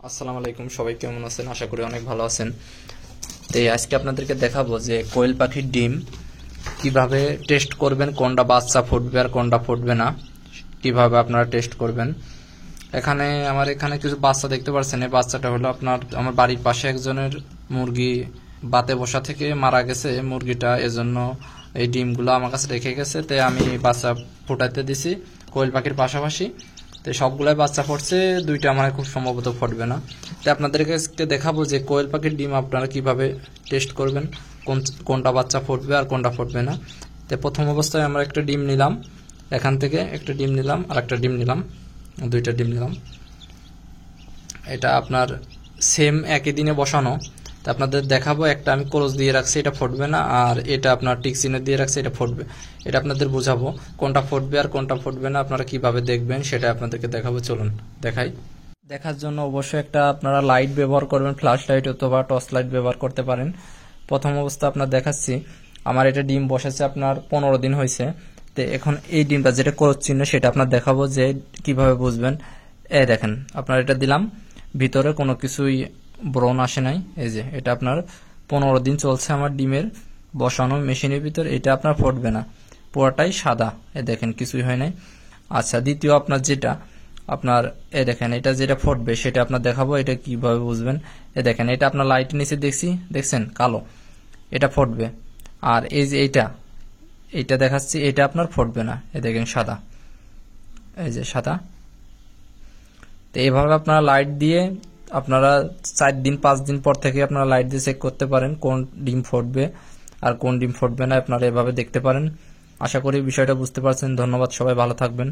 আসসালামু আলাইকুম, সবাই কেমন আছেন? আশা করি অনেক ভালো আছেন। তো আজকে আপনাদেরকে দেখাবো যে কোয়েল পাখির ডিম কিভাবে টেস্ট করবেন, কোনটা বাচ্চা ফুটবে আর কোনটা ফুটবে না, কিভাবে আপনারা টেস্ট করবেন। আমার এখানে কিছু বাচ্চা দেখতে পাচ্ছেন। এই বাচ্চাটা হলো আমার বাড়ির পাশে একজনের মুরগি বাতে বসা থেকে মারা গেছে মুরগিটা, এজন্য এই ডিমগুলো আমার কাছে রেখে গেছে। তাই আমি বাচ্চা ফুটাইতে দিছি কোয়েল পাখির পাশাপাশি। তো সবগুলাই বাচ্চা ফুটছে, দুইটা আমার খুব সম্ভবত ফুটবে না। তো আপনাদেরকে দেখাবো যে কোয়েল পাখির ডিম আপনারা কিভাবে টেস্ট করবেন, কোনটা বাচ্চা ফুটবে আর কোনটা ফুটবে না। তো প্রথম অবস্থায় আমরা একটা ডিম নিলাম, এখান থেকে একটা ডিম নিলাম আর একটা ডিম নিলাম, দুইটা ডিম নিলাম। এটা আপনার সেম একই দিনে বসানো। তো আপনাদের দেখাবো, একটা আমি ক্লোজ দিয়ে রাখছি, এটা ফুটবে না, আর এটা আপনার টিক চিহ্ন দিয়ে রাখছি, এটা ফুটবে। এটা আপনাদের বোঝাবো কোনটা ফুটবে আর কোনটা ফুটবে না, আপনারা কিভাবে দেখবেন সেটা আপনাদেরকে দেখাবো। চলুন দেখাই। দেখার জন্য অবশ্যই একটা আপনারা লাইট ব্যবহার করবেন, ফ্ল্যাশ লাইট অথবা টর্চ লাইট ব্যবহার করতে পারেন। প্রথম অবস্থা আপনার দেখাচ্ছি, আমার এটা ডিম বসেছে আপনার 15 দিন হয়েছে। তো এখন এই ডিমটা যেটা ক্রস চিহ্ন সেটা আপনার দেখাবো যে কিভাবে বুঝবেন। এই দেখেন, আপনার এটা দিলাম, ভিতরে কোনো কিছুই ব্রণ আসে নাই। এই যে এটা আপনার 15 দিন চলছে আমার ডিমের বসানো মেশিনের ভিতর। এটা আপনার ফুটবে না, পুরোটাই সাদা। দেখেন কিছুই হয় নাই। আচ্ছা, দ্বিতীয় আপনার যেটা আপনার দেখেন, এটা যেটা ফুটবে সেটা আপনার দেখাবো, এটা কিভাবে বুঝবেন। দেখেন, এটা আপনার লাইটের নিচে দেখছেন কালো, এটা ফুটবে। আর এই যে এইটা দেখাচ্ছি, এটা আপনার ফুটবে না। দেখেন সাদা, এই যে সাদা। তো এইভাবে আপনারা লাইট দিয়ে আপনারা 4 দিন 5 দিন পর থেকে আপনারা লাইট দিয়ে চেক করতে পারেন কোন ডিম ফুটবে আর কোন ডিম ফুটবে না। আপনারা এভাবে দেখতে পারেন। আশা করি বিষয়টা বুঝতে পারছেন। ধন্যবাদ, সবাই ভালো থাকবেন।